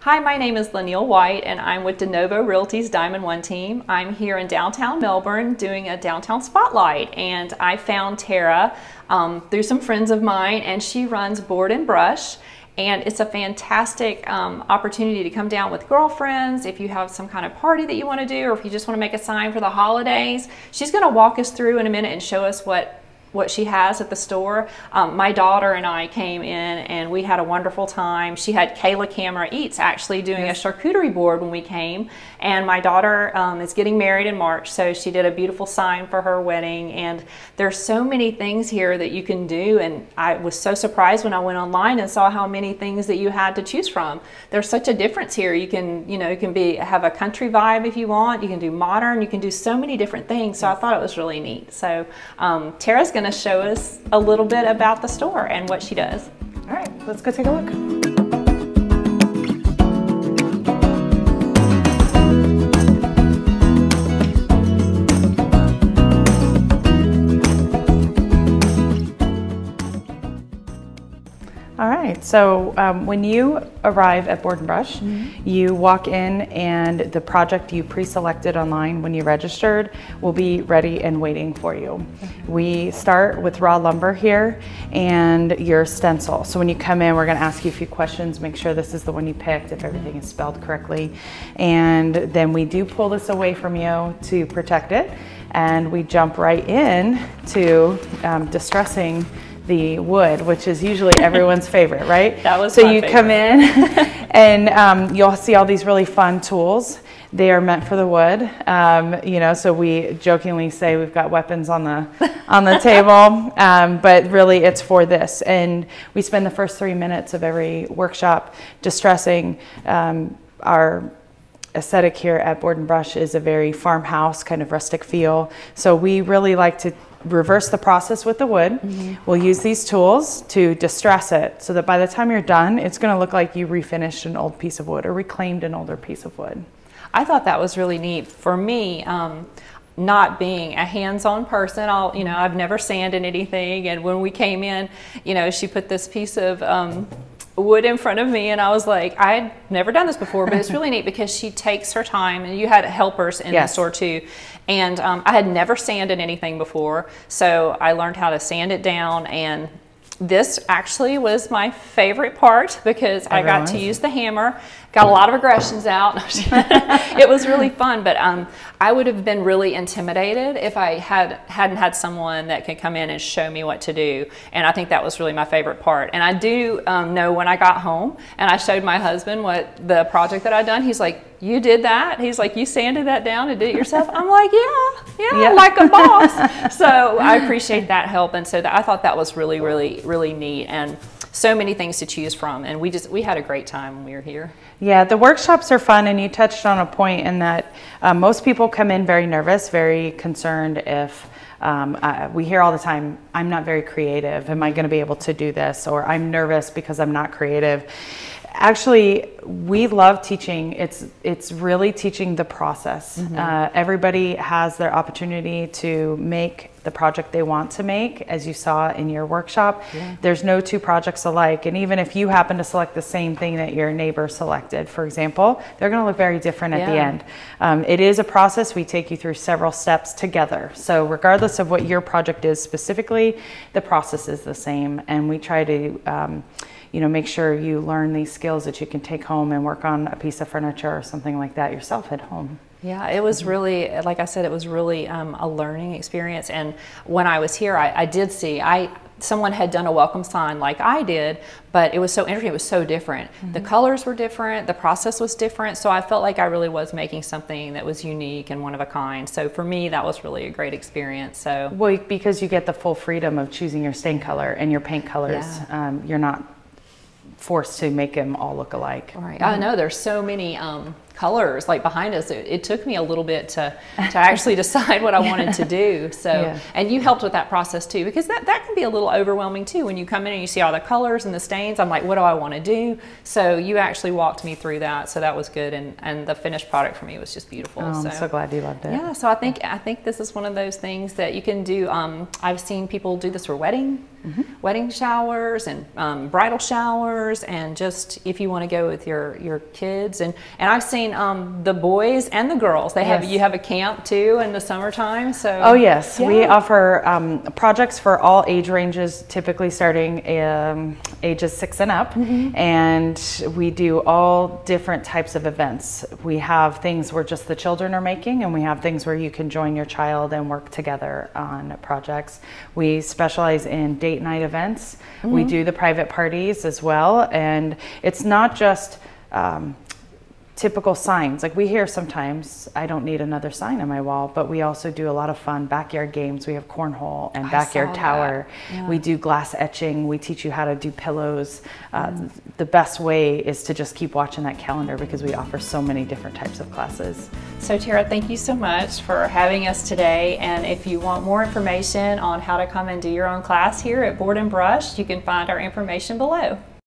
Hi, my name is Laniel White and I'm with Denovo Realty's Diamond One team. I'm here in downtown Melbourne doing a downtown spotlight, and I found Tara through some friends of mine, and she runs Board and Brush. And it's a fantastic opportunity to come down with girlfriends if you have some kind of party that you want to do, or if you just want to make a sign for the holidays. She's going to walk us through in a minute and show us what she has at the store. My daughter and I came in and we had a wonderful time. She had Kayla Camera Eats actually doing a charcuterie board when we came, and my daughter is getting married in March, so she did a beautiful sign for her wedding. And there's so many things here that you can do, and I was so surprised when I went online and saw how many things that you had to choose from. There's such a difference here. You can, you can have a country vibe if you want, you can do modern, you can do so many different things. So I thought it was really neat. So Tara's going to show us a little bit about the store and what she does. All right, let's go take a look. All right, so when you arrive at Board and Brush, you walk in and the project you pre-selected online when you registered will be ready and waiting for you. We start with raw lumber here and your stencil. So when you come in, we're gonna ask you a few questions, make sure this is the one you picked, if everything is spelled correctly. And then we do pull this away from you to protect it. And we jump right in to distressing the wood, which is usually everyone's favorite, right? That was so you favorite. Come in and you'll see all these really fun tools. They are meant for the wood, so we jokingly say we've got weapons on the table, but really it's for this. And we spend the first 3 minutes of every workshop distressing. Our aesthetic here at Board and Brush is a very farmhouse kind of rustic feel, so we really like to reverse the process with the wood. We'll use these tools to distress it so that by the time you're done, it's going to look like you refinished an old piece of wood or reclaimed an older piece of wood. I thought that was really neat. For me, not being a hands-on person, I've never sanded anything, and when we came in, she put this piece of wood in front of me, and I was like, I'd never done this before, but it's really neat because she takes her time, and you had helpers in the store too. And I had never sanded anything before, so I learned how to sand it down, and this actually was my favorite part because I got to use the hammer, got a lot of aggressions out. It was really fun, but I would have been really intimidated if I hadn't had someone that could come in and show me what to do. And I think that was really my favorite part. And I do know when I got home and I showed my husband what the project that I'd done, he's like, "You did that?" He's like, "You sanded that down and did it yourself?" I'm like, yeah, like a boss. So I appreciate that help. And so I thought that was really, really, really neat. And so many things to choose from, and we had a great time when we were here. Yeah, the workshops are fun, and you touched on a point in that most people come in very nervous, very concerned if we hear all the time, "I'm not very creative. Am I going to be able to do this?" Or "I'm nervous because I'm not creative." Actually, we love teaching. It's really teaching the process. Everybody has their opportunity to make the project they want to make, as you saw in your workshop. There's no two projects alike, and even if you happen to select the same thing that your neighbor selected, for example, they're going to look very different at the end. It is a process. We take you through several steps together, so regardless of what your project is specifically, the process is the same, and we try to make sure you learn these skills that you can take home and work on a piece of furniture or something like that yourself at home. Yeah, it was really, like I said, it was really a learning experience. And when I was here, I did see, someone had done a welcome sign like I did, but it was so interesting, it was so different. The colors were different, the process was different, so I felt like I really was making something that was unique and one of a kind. So for me, that was really a great experience. So well, because you get the full freedom of choosing your stain color and your paint colors. You're not forced to make them all look alike. Right. I know there's so many colors like behind us. It took me a little bit to actually decide what I wanted to do. So, Yeah. and you helped with that process too, because that can be a little overwhelming too. When you come in and you see all the colors and the stains, I'm like, what do I want to do? So you actually walked me through that. So that was good. And the finished product for me was just beautiful. Oh, I'm so glad you loved it. Yeah. So I think this is one of those things that you can do. I've seen people do this for wedding showers and bridal showers, and just if you want to go with your kids, and I've seen the boys and the girls. You have a camp too in the summertime. So oh yes, yeah. we offer projects for all age ranges, typically starting ages 6 and up, and we do all different types of events. We have things where just the children are making, and we have things where you can join your child and work together on projects. We specialize in date night events. We do the private parties as well, and it's not just typical signs. Like we hear sometimes, I don't need another sign on my wall, but we also do a lot of fun backyard games. We have cornhole and backyard tower. Yeah. We do glass etching. We teach you how to do pillows. The best way is to just keep watching that calendar, because we offer so many different types of classes. So Tara, thank you so much for having us today. And if you want more information on how to come and do your own class here at Board and Brush, you can find our information below.